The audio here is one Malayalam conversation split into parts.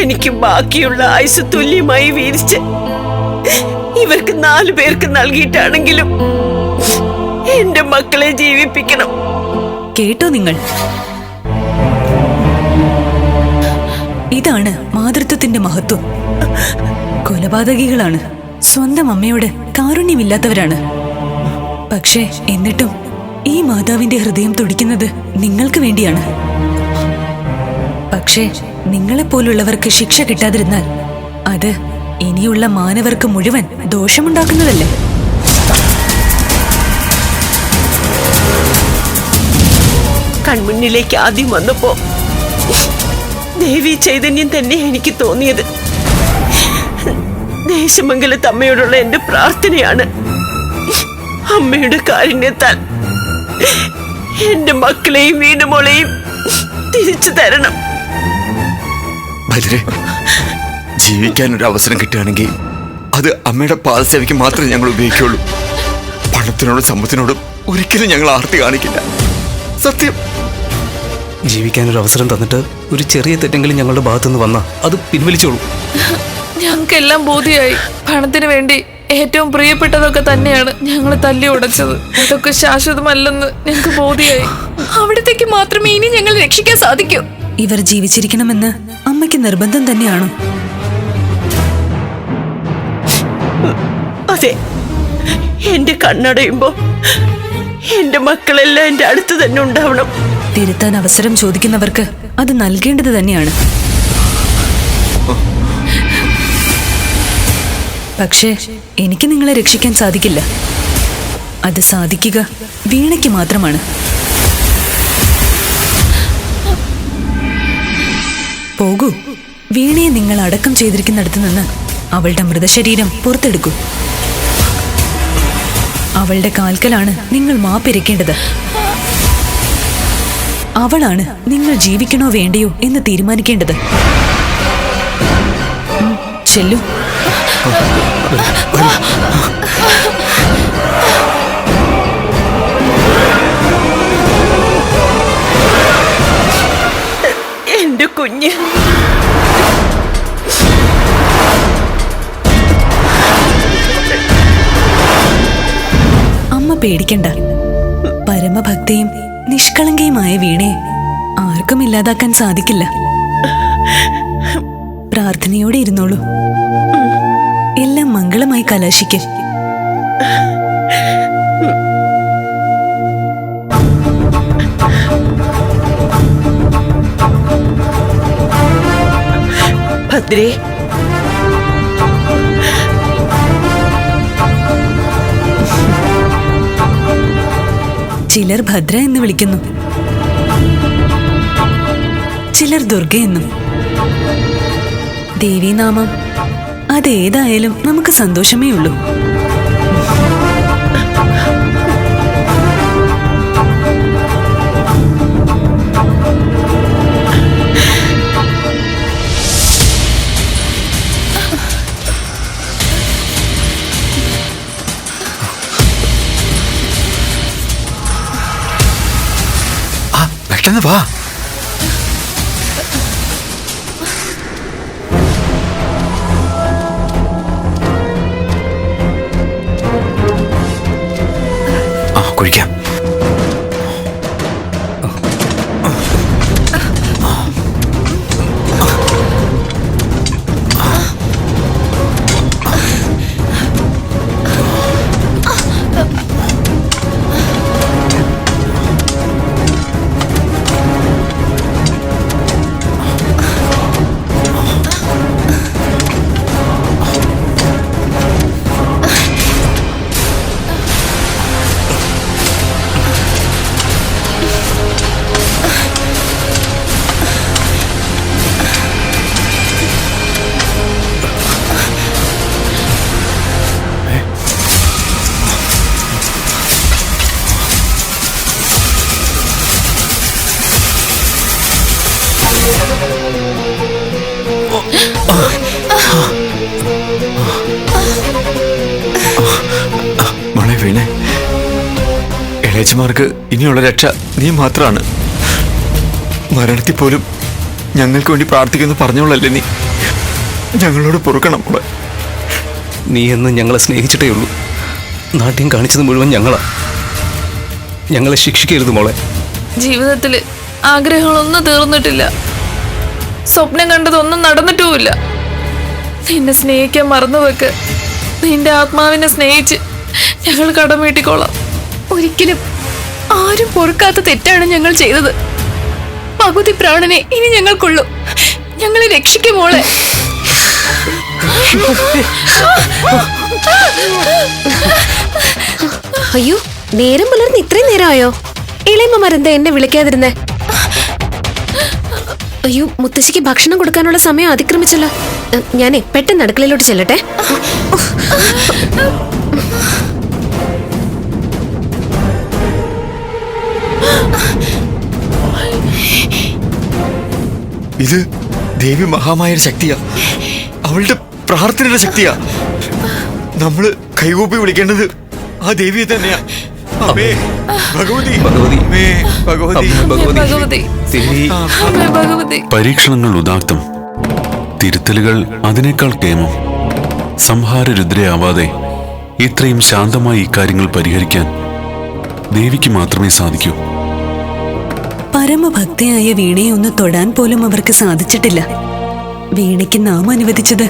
എനിക്ക് ബാക്കിയുള്ള ആയുസ് തുല്യമായി വീതിച്ച് ഇവർക്ക് 4 പേർക്ക് നൽകിയിട്ടാണെങ്കിലും എന്റെ മക്കളെ ജീവിപ്പിക്കണം. കേട്ടോ നിങ്ങൾ? ഇതാണ് മാതൃത്വത്തിന്റെ മഹത്വം. കൊലപാതകികളാണ്, സ്വന്തം അമ്മയോട് കാരുണ്യമില്ലാത്തവരാണ്. പക്ഷേ എന്നിട്ടും ഈ മാതാവിന്റെ ഹൃദയം തുടിക്കുന്നത് നിങ്ങൾക്ക് വേണ്ടിയാണ്. പക്ഷേ നിങ്ങളെപ്പോലുള്ളവർക്ക് ശിക്ഷ കിട്ടാതിരുന്നാൽ അത് ഇനിയുള്ള മാനവർക്ക് മുഴുവൻ ദോഷമുണ്ടാക്കുന്നതല്ലേ? കൺമുന്നിലേക്ക് ആദ്യം വന്നപ്പോ ദേവി ചൈതന്യം തന്നെ എനിക്ക് തോന്നിയത്. ദേശമംഗലത്ത് അമ്മയോടുള്ള എന്റെ പ്രാർത്ഥനയാണ്. അമ്മയുടെ കാരുണ്യത്താൽ എന്റെ മക്കളെയും വീടുമോളെയും തിരിച്ചു തരണം. ഭദ്രേ, ജീവിക്കാൻ ഒരു അവസരം കിട്ടുകയാണെങ്കിൽ അത് അമ്മയുടെ പാദസേവയ്ക്ക് മാത്രമേ ഞങ്ങൾ ഉപയോഗിക്കുള്ളൂ. പണത്തിനോടും സമ്പത്തിനോടും ഒരിക്കലും ഞങ്ങൾ ആർത്തി കാണിക്കില്ല. സത്യം. ജീവിക്കാനൊരു അവസരം തന്നിട്ട് ഒരു ചെറിയ തെറ്റെങ്കിലും ഞങ്ങളുടെ ഭാഗത്തുനിന്ന് വന്നാൽ അത് പിൻവലിച്ചോളൂ. ഞങ്ങൾക്കെല്ലാം ബോധ്യമായി. പണത്തിന് വേണ്ടി ഏറ്റവും പ്രിയപ്പെട്ടതൊക്കെ തന്നെയാണ് ഞങ്ങൾ തല്ലി ഉടച്ചത്. അതൊക്കെ ശാശ്വതമല്ലെന്ന് ഞങ്ങൾക്ക് ബോധ്യമായി. അവിടത്തേക്ക് മാത്രമേ ഇനി ഞങ്ങൾ രക്ഷിക്കാൻ സാധിക്കൂ. ഇവർ ജീവിച്ചിരിക്കണമെന്ന് അമ്മയ്ക്ക് നിർബന്ധം തന്നെയാണോ? അതെ. എന്റെ കണ്ണടയുമ്പോ എന്റെ മക്കളെല്ലാം എന്റെ അടുത്ത് തന്നെ ഉണ്ടാവണം. തിരുത്താൻ അവസരം ചോദിക്കുന്നവർക്ക് അത് നൽകേണ്ടത് തന്നെയാണ്. പക്ഷേ എനിക്ക് നിങ്ങളെ രക്ഷിക്കാൻ സാധിക്കില്ല. അത് സാധിക്കുക വീണയ്ക്ക് മാത്രമാണ്. പോകൂ, വീണയെ നിങ്ങൾ അടക്കം ചെയ്തിരിക്കുന്നിടത്ത് നിന്ന് അവളുടെ മൃതശരീരം പുറത്തെടുക്കൂ. അവളുടെ കാൽക്കലാണ് നിങ്ങൾ മാപ്പിരക്കേണ്ടത്. അവളാണ് നിങ്ങൾ ജീവിക്കണോ വേണ്ടയോ എന്ന് തീരുമാനിക്കേണ്ടത്. ചെല്ലു. എന്റെ കുഞ്ഞ്. അമ്മ പേടിക്കണ്ട. പരമഭക്തയും നിഷ്കളങ്കയുമായ വീണയെ ആർക്കും ഇല്ലാതാക്കാൻ സാധിക്കില്ല. പ്രാർത്ഥനയോടെ ഇരുന്നോളൂ. എല്ലാം മംഗളമായി കലാശിക്കും. ഭദ്രേ, ചിലർ ഭദ്ര എന്ന് വിളിക്കുന്നു, ചിലർ ദുർഗ എന്നും. ദേവീനാമം അതേതായാലും നമുക്ക് സന്തോഷമേ ഉള്ളൂ. പെട്ടെന്ന് വാ. കുഴിക്കാം. മോളെ വീണേ, ഇളയച്ചമാർക്ക് ഇനിയുള്ള രക്ഷ നീ മാത്രമാണ്. മരണത്തിൽ പോലും ഞങ്ങൾക്ക് വേണ്ടി പ്രാർത്ഥിക്കുന്നു പറഞ്ഞോളല്ലേ നീ. ഞങ്ങളോട് പൊറുക്കണം മോളെ. നീ എന്ന് ഞങ്ങളെ സ്നേഹിച്ചിട്ടേ ഉള്ളൂ. നാട്യം കാണിച്ചത് മുഴുവൻ ഞങ്ങളാ. ഞങ്ങളെ ശിക്ഷിക്കരുത് മോളെ. ജീവിതത്തില് ആഗ്രഹങ്ങളൊന്നും തീർന്നിട്ടില്ല. സ്വപ്നം കണ്ടതൊന്നും നടന്നിട്ടുമില്ല. നിന്നെ സ്നേഹിക്കാൻ മറന്നുവെക്ക്. നിന്റെ ആത്മാവിനെ സ്നേഹിച്ച് ഞങ്ങൾ കടം വീട്ടിക്കോളാം. ഒരിക്കലും ആരും പൊറുക്കാത്ത തെറ്റാണ് ഞങ്ങൾ ചെയ്തത്. പകുതി പ്രാണനെ ഇനി ഞങ്ങൾക്കുള്ളൂ. ഞങ്ങളെ രക്ഷിക്കും മോളെ. അയ്യോ, നേരം പുലർന്ന് ഇത്രയും നേരമായോ? ഇളയമ്മമാരെന്താ എന്നെ വിളിക്കാതിരുന്നേ? അയ്യോ, മുത്തശ്ശിക്ക് ഭക്ഷണം കൊടുക്കാനുള്ള സമയം അതിക്രമിച്ചല്ലോ. ഞാനേ പെട്ടെന്ന് അടുക്കളയിലോട്ട് ചെല്ലട്ടെ. ഇത് ദേവി മഹാമായയുടെ ശക്തിയാ. അവളുടെ പ്രാർത്ഥനയുടെ ശക്തിയാ. നമ്മള് കൈകൂപ്പി വിളിക്കേണ്ടത് ആ ദേവിയെ തന്നെയാ. അമ്മേ ഭഗവതി, ഭഗവതി, അമ്മേ ഭഗവതി, അമ്മേ ഭഗവതി, ഭഗവതി, ദേവി. അമ്മേ ഭഗവതി. പരീക്ഷണങ്ങൾ ഉദാത്തം, തിരുത്തലുകൾ അതിനേക്കാൾ കേമം. സംഹാരരുദ്രയാവാതെ ഇത്രയും ശാന്തമായി ഇക്കാര്യങ്ങൾ പരിഹരിക്കാൻ ദേവിക്ക് മാത്രമേ സാധിക്കൂ. പരമഭക്തയായ വീണയെ ഒന്ന് തൊടാൻ പോലും അവർക്ക് സാധിച്ചിട്ടില്ല. വീണയ്ക്ക് നാം അനുവദിച്ചത്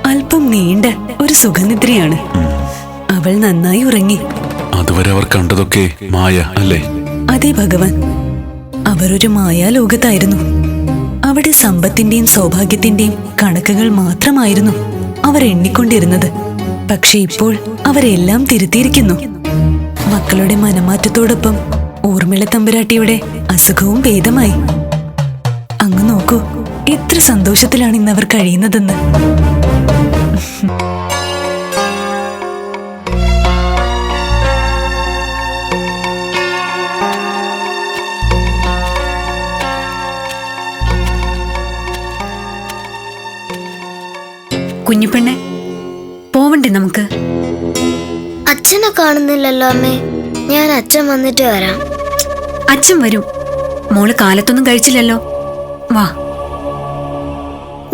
അല്പം നീണ്ട ഒരു സുഖനിദ്രയാണ്. അവൾ നന്നായി ഉറങ്ങി. അതുവരെ അവർ കണ്ടതൊക്കെ മായ അല്ലേ? അതെ ഭഗവാൻ, അവരൊരു മായാലോകത്തായിരുന്നു. അവിടെ സമ്പത്തിന്റെയും സൗഭാഗ്യത്തിന്റെയും കണക്കുകൾ മാത്രമായിരുന്നു അവർ എണ്ണിക്കൊണ്ടിരുന്നത്. പക്ഷെ ഇപ്പോൾ അവരെല്ലാം തിരുത്തിയിരിക്കുന്നു. മക്കളുടെ മനമാറ്റത്തോടൊപ്പം ഊർമിള തമ്പുരാട്ടിയുടെ അസുഖവും ഭേദമായി. അങ്ങ് നോക്കൂ, എത്ര സന്തോഷത്തിലാണ് ഇന്ന് അവർ കഴിയുന്നതെന്ന്. കുഞ്ഞിപ്പെണ്ണെ, പോവണ്ടേ നമുക്ക്? അച്ഛനെ കാണുന്നില്ലല്ലോ അമ്മേ. ഞാൻ അച്ഛൻ വന്നിട്ട് വരാം. അച്ഛൻ വരും. മോള് കാലത്തൊന്നും കഴിച്ചില്ലല്ലോ. വാ.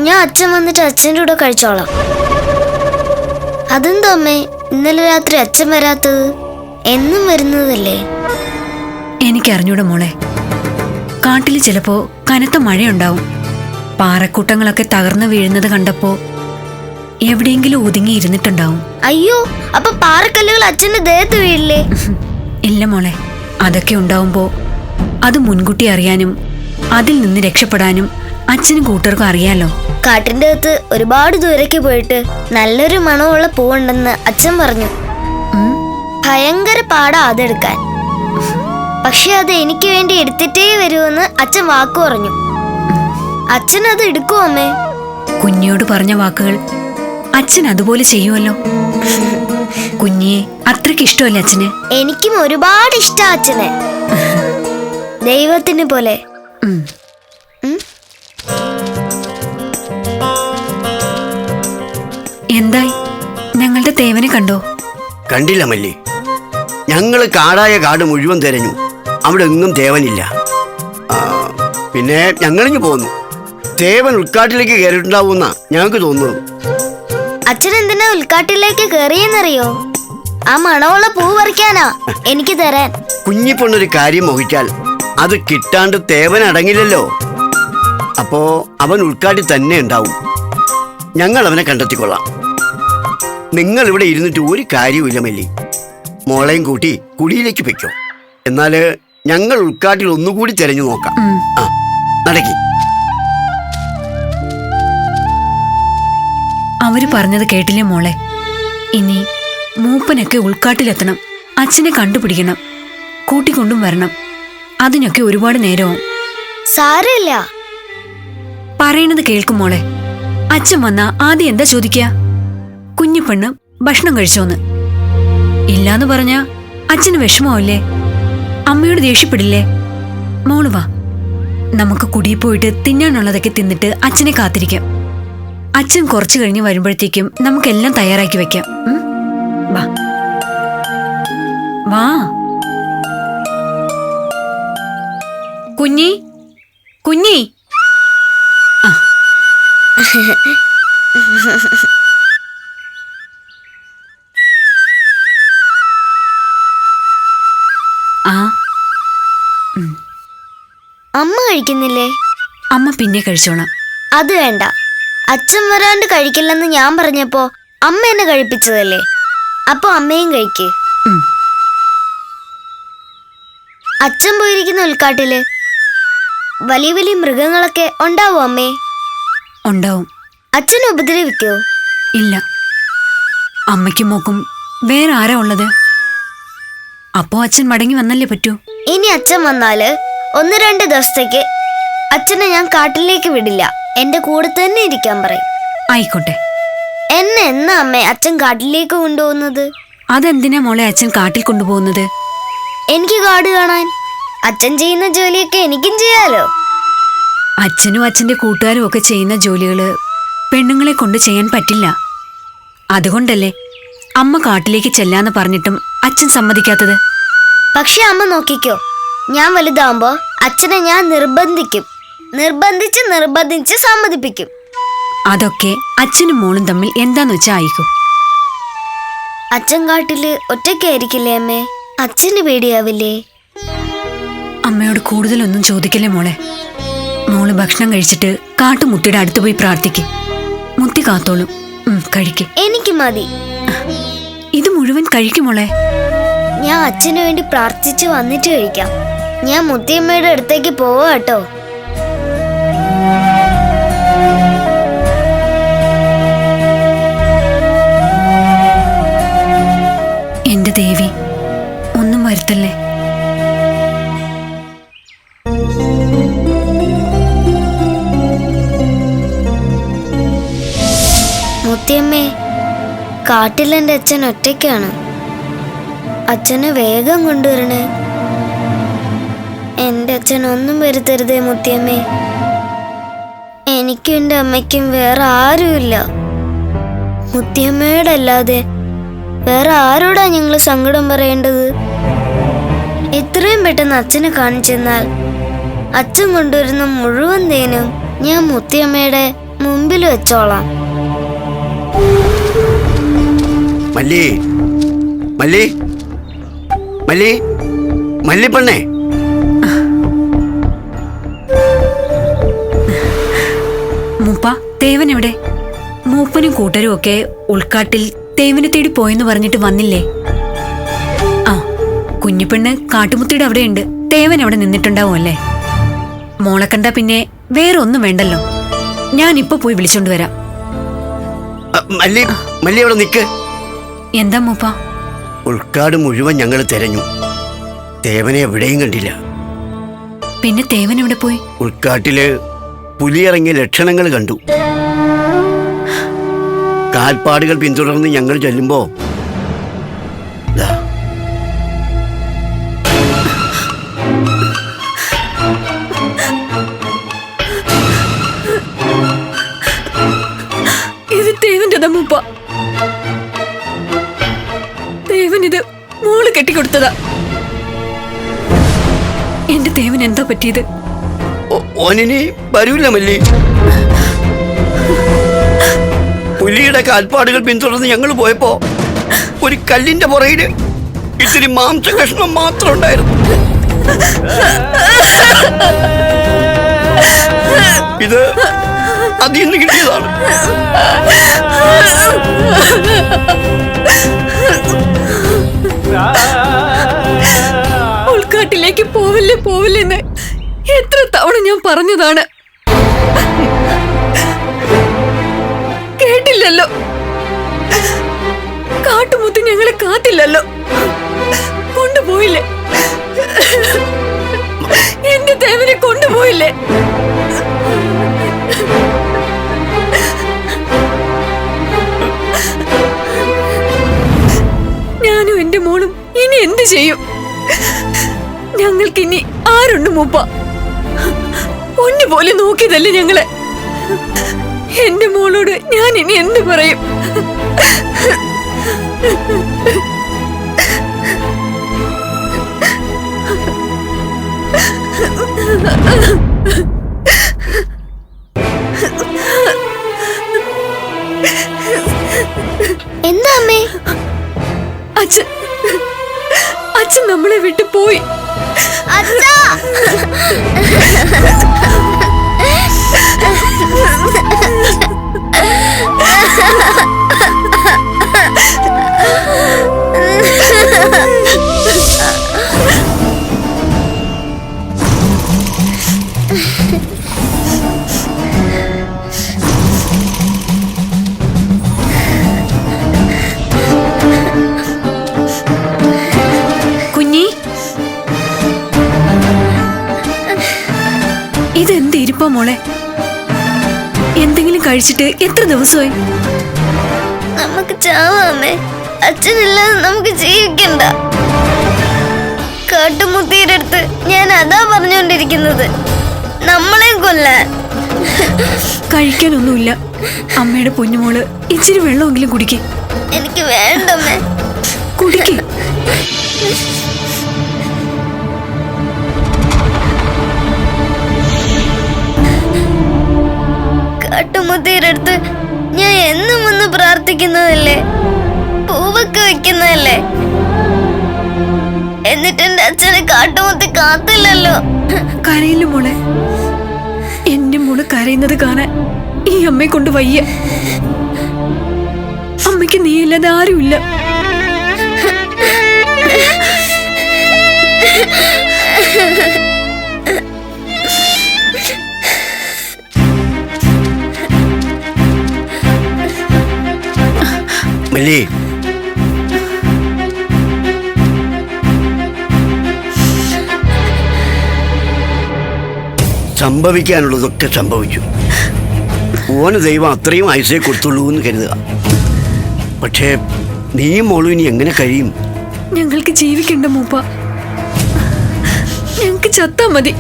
ഞാൻ അച്ഛൻ വന്നിട്ട് അച്ഛൻ്റെ കൂടെ കഴിച്ചോളാം. അതെന്തോ അമ്മേ ഇന്നലെ രാത്രി അച്ഛൻ വരാത്തത്? എന്നും വരുന്നതല്ലേ? എനിക്കറിഞ്ഞൂടെ മോളെ. കാട്ടിൽ ചിലപ്പോ കനത്ത മഴയുണ്ടാവും. പാറക്കൂട്ടങ്ങളൊക്കെ തകർന്നു വീഴുന്നത് കണ്ടപ്പോ എവിടെയെങ്കിലും ഒതുങ്ങി ഇരുന്നിട്ടുണ്ടാവും. അയ്യോ, അപ്പൊ പാറക്കല്ലുകൾ അച്ഛന്റെ ദേഹത്ത് വീഴില്ലേ? ഇല്ല മോളെ, അതൊക്കെ ഉണ്ടാവുമ്പോ അത് മുൻകൂട്ടി അറിയാനും അതിൽ നിന്ന് രക്ഷപ്പെടാനും അച്ഛനും കൂട്ടർക്കും അറിയാലോ. കാട്ടിന്റെ അകത്ത് ഒരുപാട് ദൂരേക്ക് പോയിട്ട് നല്ലൊരു മണമുള്ള പൂവുണ്ടെന്ന് അച്ഛൻ പറഞ്ഞു. ഭയങ്കര പാടാ അതെടുക്കാൻ. പക്ഷെ അത് എനിക്ക് വേണ്ടി എടുത്തിട്ടേ വരുമെന്ന് അച്ഛൻ വാക്കു പറഞ്ഞു. അച്ഛൻ അത് എടുക്കുമോ അമ്മേ? കുഞ്ഞിയോട് പറഞ്ഞ വാക്കുകൾ അച്ഛൻ അതുപോലെ ചെയ്യുമല്ലോ. കുഞ്ഞിയെ അത്രയ്ക്ക് ഇഷ്ടമല്ലേ അച്ഛന്? എനിക്കും ഒരുപാട് ഇഷ്ടം അച്ഛനെ. ദൈവത്തിന് പോലെ. എന്തായി, ഞങ്ങളുടെ തേവനെ കണ്ടോ? കണ്ടില്ല മല്ലി. ഞങ്ങള് കാടായ കാട് മുഴുവൻ തിരഞ്ഞു, അവിടെ എങ്ങും തേവനില്ല. പിന്നെ ഞങ്ങളിങ്ങ് പോന്നു. തേവൻ ഉൾക്കാട്ടിലേക്ക് കയറിയിട്ടുണ്ടാവുന്ന ഞങ്ങൾക്ക് തോന്നുന്നു. അച്ഛൻ എന്തിനാ ഉൾക്കാട്ടിലേക്ക് കയറിയെന്നറിയോ? ആ മണമുള്ള പൂ പറിക്കാനാ എനിക്ക് തരാൻ. കുഞ്ഞിപ്പൊണ്ണൊരു കാര്യം മോഹിച്ചാൽ അത് കിട്ടാണ്ട് തേവൻ അടങ്ങില്ലല്ലോ. അപ്പോ അവൻ ഉൾക്കാട്ടിൽ തന്നെ ഉണ്ടാവും. ഞങ്ങൾ അവനെ കണ്ടെത്തിക്കൊള്ളാം. നിങ്ങൾ ഇവിടെ ഇരുന്നിട്ട് ഒരു കാര്യവുമില്ല മല്ലി. മോളെയും കൂട്ടി കുടിയിലേക്ക് പൊയ്ക്കോ. എന്നാല് ഞങ്ങൾ ഉൾക്കാട്ടിൽ ഒന്നുകൂടി തിരഞ്ഞു നോക്കാം. ആ, നടക്കി. അവര് പറഞ്ഞത് കേട്ടില്ലേ മോളെ? ഇനി മൂപ്പനൊക്കെ ഉൾക്കാട്ടിലെത്തണം. അച്ഛനെ കണ്ടുപിടിക്കണം, കൂട്ടിക്കൊണ്ടും വരണം. അതിനൊക്കെ ഒരുപാട് നേരവും. സാരമില്ല, പറയണത് കേൾക്കും മോളെ. അച്ഛൻ വന്നാ ആദ്യം എന്താ ചോദിക്കുക? കുഞ്ഞിപ്പെണ്ണ് ഭക്ഷണം കഴിച്ചോന്ന്. ഇല്ലാന്ന് പറഞ്ഞാ അച്ഛന് വിഷമാവില്ലേ? അമ്മയോട് ദേഷ്യപ്പെടില്ലേ? മോള് വാ, നമുക്ക് കുടിയിൽ പോയിട്ട് തിന്നാനുള്ളതൊക്കെ തിന്നിട്ട് അച്ഛനെ കാത്തിരിക്കാം. അച്ഛൻ കുറച്ചു കഴിഞ്ഞ് വരുമ്പോഴത്തേക്കും നമുക്കെല്ലാം തയ്യാറാക്കി വെക്കാം. വാ വാ കുഞ്ഞി, കുഞ്ഞി. ആ അമ്മ കഴിക്കുന്നില്ലേ? അമ്മ പിന്നെ കഴിച്ചോളാം. അത് വേണ്ട. അച്ഛൻ വരാണ്ട് കഴിക്കില്ലെന്ന് ഞാൻ പറഞ്ഞപ്പോ അമ്മ എന്നെ കഴിപ്പിച്ചതല്ലേ, അപ്പൊ അമ്മയും കഴിക്ക്. ഉം. അച്ഛൻ പോയിരിക്കുന്ന ഉൾക്കാട്ടില് വലിയ വലിയ മൃഗങ്ങളൊക്കെ ഉണ്ടാവോ അമ്മേ? ഉണ്ടാവും. അച്ഛനെ ഉപദ്രവിക്കോ? ഇല്ല. അമ്മയ്ക്കും മോക്കും വേറെ ആരാ ഉള്ളത്? അപ്പോ അച്ഛൻ മടങ്ങി വന്നല്ലേ പറ്റൂ. ഇനി അച്ഛൻ വന്നാല് 1-2 ദിവസത്തേക്ക് അച്ഛനെ ഞാൻ കാട്ടിലേക്ക് വിടില്ല. എന്റെ കൂടെ തന്നെ ഇരിക്കാൻ പറയും. ആയിക്കോട്ടെ. എന്നെ എന്നാ അമ്മേ അച്ഛൻ കാട്ടിലേക്ക് കൊണ്ടുപോകുന്നത്? അതെന്തിനാ മോളെ അച്ഛൻ കാട്ടിൽ കൊണ്ടുപോകുന്നത്? എനിക്ക് കാട് കാണാൻ. അച്ഛൻ ചെയ്യുന്ന ജോലിയൊക്കെ എനിക്കും ചെയ്യാലോ. അച്ഛനും അച്ഛന്റെ കൂട്ടുകാരും ഒക്കെ ചെയ്യുന്ന ജോലികള് പെണ്ണുങ്ങളെ കൊണ്ട് ചെയ്യാൻ പറ്റില്ല. അതുകൊണ്ടല്ലേ അമ്മ കാട്ടിലേക്ക് ചെല്ലാന്ന് പറഞ്ഞിട്ടും അച്ഛൻ സമ്മതിക്കാത്തത്. പക്ഷെ അമ്മ നോക്കിക്കോ, ഞാൻ വലുതാവുമ്പോ അച്ഛനെ ഞാൻ നിർബന്ധിച്ച് സമ്മതിപ്പിക്കും. അതൊക്കെ അച്ഛനും മോളും തമ്മിൽ എന്താന്ന് വെച്ചാ ആയിക്കോ. അച്ഛൻ കാട്ടില് ഒറ്റയ്ക്കായിരിക്കില്ലേ അമ്മേ? അച്ഛന് പേടിയാവില്ലേ? അമ്മയോട് കൂടുതലൊന്നും ചോദിക്കല്ലേ മോളെ. മോള് ഭക്ഷണം കഴിച്ചിട്ട് കാട്ടുമുത്തിയുടെ അടുത്ത് പോയി പ്രാർത്ഥിക്ക്. മുത്തി കാത്തോളും. കഴിക്ക്. എനിക്ക് മതി. ഇത് മുഴുവൻ കഴിക്കുമോളെ. ഞാൻ അച്ഛന് വേണ്ടി പ്രാർത്ഥിച്ചു വന്നിട്ട് കഴിക്കാം. ഞാൻ മുത്തിയമ്മയുടെ അടുത്തേക്ക് പോവാ കേട്ടോ. എന്റെ ദേവി, ഒന്നും വരുത്തല്ലേ. മുത്തിയമ്മേ, കാട്ടിലെന്റെ അച്ഛൻ ഒറ്റയ്ക്കാണ്. അച്ഛനെ വേഗം കൊണ്ടുവരണേ. എന്റെ അച്ഛൻ ഒന്നും വരുത്തരുതേ മുത്തിയമ്മേ. എനിക്കും എന്റെ അമ്മയ്ക്കും വേറെ ആരുമില്ല. മുത്തിയമ്മയോടല്ലാതെ വേറെ ആരോടാ ഞങ്ങൾ സങ്കടം പറയേണ്ടത്? എത്രയും പെട്ടെന്ന് അച്ഛനെ കാണിച്ചെന്നാൽ അച്ഛൻ കൊണ്ടുവരുന്ന മുഴുവൻ തേനും ഞാൻ മുത്തിയമ്മയുടെ മുമ്പിൽ വെച്ചോളാം. മല്ലി മല്ലി മല്ലി മല്ലിപ്പണ്ണേ, മൂപ്പ, തേവൻ എവിടെ? മൂപ്പനും കൂട്ടരും ഒക്കെ ഉൾക്കാട്ടിൽ തേവനെ തേടി പോയെന്ന് പറഞ്ഞിട്ട് വന്നില്ലേ? ആ, കുഞ്ഞിപ്പെണ്ണ് കാട്ടുമുത്തിയുടെ അവിടെയുണ്ട്. തേവൻ അവിടെ നിന്നിട്ടുണ്ടാവും അല്ലേ? മോളെ കണ്ടാ പിന്നെ വേറെ ഒന്നും വേണ്ടല്ലോ. ഞാൻ ഇപ്പൊ പോയി വിളിച്ചോണ്ട് വരാം. മല്ലി മല്ലി അവിടെ നിക്ക്. എന്താ മൂപ്പ? ഉൾക്കാട് മുഴുവൻ ഞങ്ങൾ തെരഞ്ഞു. തേവനെ എവിടെയും കണ്ടില്ല. പിന്നെ തേവൻ എവിടെ പോയി? ഉൾക്കാട്ടില് പുലിയിറങ്ങിയ ലക്ഷണങ്ങൾ കണ്ടു. കാൽപ്പാടുകൾ പിന്തുടർന്ന് ഞങ്ങൾ ചെല്ലുമ്പോ ഇത് തേവന്റെതാ മൂപ്പ. തേവൻ ഇത് മോള് കെട്ടിക്കൊടുത്തതാ. എന്റെ തേവൻ എന്താ പറ്റിയത്? ഓനിനി വരൂല മല്ലി. പുലിയുടെ കാൽപ്പാടുകൾ പിന്തുടർന്ന് ഞങ്ങൾ പോയപ്പോ ഒരു കല്ലിന്റെ പുറയില് ഇത്തിരി മാംസ കഷ്ണം മാത്രം ഉണ്ടായിരുന്നു. ഇത് അതിൽ നിന്ന് കിട്ടിയതാണ്. ഉൾക്കാട്ടിലേക്ക് പോവില്ലെന്ന് എത്ര തവണ ഞാൻ പറഞ്ഞതാണ്. കേട്ടില്ലല്ലോ. കാട്ടുമുത്തി ഞങ്ങളെ കാത്തില്ലല്ലോ. കൊണ്ടുപോയില്ലേ? എന്റെ ദേവനെ കൊണ്ടുപോയില്ലേ? ഞാനും എന്റെ മോളും ഇനി എന്ത് ചെയ്യും? ഞങ്ങൾക്കിനി ആരുണ്ട് മൂപ്പ? പൊന്നുപോലെ നോക്കിയതല്ലേ ഞങ്ങളെ. എന്റെ മോളോട് ഞാൻ ഇനി എന്ത് പറയും? എന്താ അമ്മേ? അച്ഛൻ അച്ഛൻ നമ്മളെ വിട്ടു പോയി. അച്ഛാ! കുഞ്ഞി, ഇതെന്ത് ഇരിപ്പാ മോളെ? എന്തെങ്കിലും കഴിച്ചിട്ട് എത്ര ദിവസമായി? നമുക്ക് ചാവാമേ. അച്ഛനില്ലാതെ നമുക്ക് ജീവിക്കണ്ട. കാട്ടുമുത്തിയുടെ അടുത്ത് ഞാൻ അതാ പറഞ്ഞുകൊണ്ടിരിക്കുന്നത്, നമ്മളെ കൊല്ലാൻ. കഴിക്കാനൊന്നുമില്ല. അമ്മയുടെ പൊന്നുമോള് ഇച്ചിരി വെള്ളമെങ്കിലും കുടിക്കേ. എനിക്ക് വേണ്ടമ്മേ. കുടിക്കേ. കാട്ടുമുത്തിയുടെ അടുത്ത് ഞാൻ എന്നും ഒന്ന് പ്രാർത്ഥിക്കുന്നതല്ലേ, പൂവൊക്കെ വെക്കുന്നതല്ലേ. എന്നിട്ട് എന്റെ അച്ഛനെ കാട്ടുമുത്തി കാത്തില്ലല്ലോ. കരയില്ല മോളെ. എന്റെ മോള് കരയുന്നത് കാണാൻ ഈ അമ്മയെ കൊണ്ട് വയ്യ. അമ്മയ്ക്ക് നീയില്ലാതെ ആരുമില്ല. മല്ലി, സംഭവിക്കാനുള്ളതൊക്കെ സംഭവിച്ചു. ഓന് ദൈവം അത്രയും ആയുസേ കൊടുത്തുള്ളൂ എന്ന് കരുതുക. പക്ഷേ നീയും മോളും ഇനി എങ്ങനെ കഴിയും? ഞങ്ങൾക്ക് ജീവിക്കണ്ട മൂപ്പ. ഞങ്ങൾക്ക് ചത്താ മതി.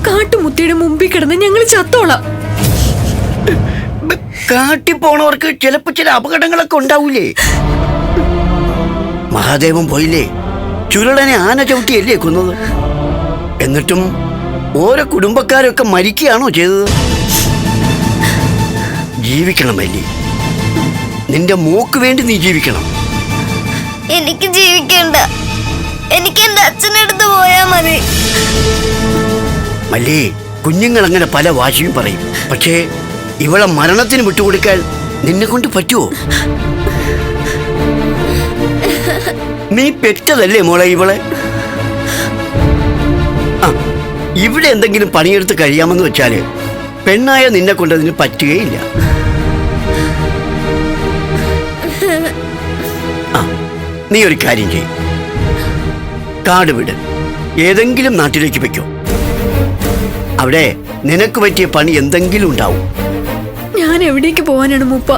കാട്ടുമുത്തിയുടെ മുമ്പിൽ കിടന്ന് ഞങ്ങൾ ചത്തോളാം. കാട്ടിപ്പോണവർക്ക് ചിലപ്പോ ചില അപകടങ്ങളൊക്കെ ഉണ്ടാവൂലേ? മഹാദേവൻ പോയില്ലേ, ചുരുളനെ ആന ചവിട്ടിയല്ലേ കൊന്നത്? എന്നിട്ടും ഓരോ കുടുംബക്കാരൊക്കെ മരിക്കുകയാണോ ചെയ്തത്? ജീവിക്കണം മല്ലി, നിന്റെ മോക്ക് വേണ്ടി നീ ജീവിക്കണം. എനിക്ക് ജീവിക്കണ്ട. എനിക്ക് എന്റെ അച്ഛനടുത്ത് പോയാ മതി. മല്ലി, കുഞ്ഞുങ്ങൾ അങ്ങനെ പല വാശിയും പറയും. പക്ഷേ ഇവളെ മരണത്തിന് വിട്ടുകൊടുക്കാൻ നിന്നെ കൊണ്ട് പറ്റുമോ? നീ പെറ്റതല്ലേ മോളെ ഇവളെ? ആ, ഇവിടെ എന്തെങ്കിലും പണിയെടുത്ത് കഴിയാമെന്ന് വെച്ചാല് പെണ്ണായ നിന്നെ കൊണ്ടതിന് പറ്റുകയില്ല. ആ, നീ ഒരു കാര്യം ചെയ്യും, കാട് വിട്, ഏതെങ്കിലും നാട്ടിലേക്ക് വെക്കോ. അവിടെ നിനക്ക് പറ്റിയ പണി എന്തെങ്കിലും ഉണ്ടാവും. ഞാൻ എവിടേക്ക് പോവാനാണ് മൂപ്പ?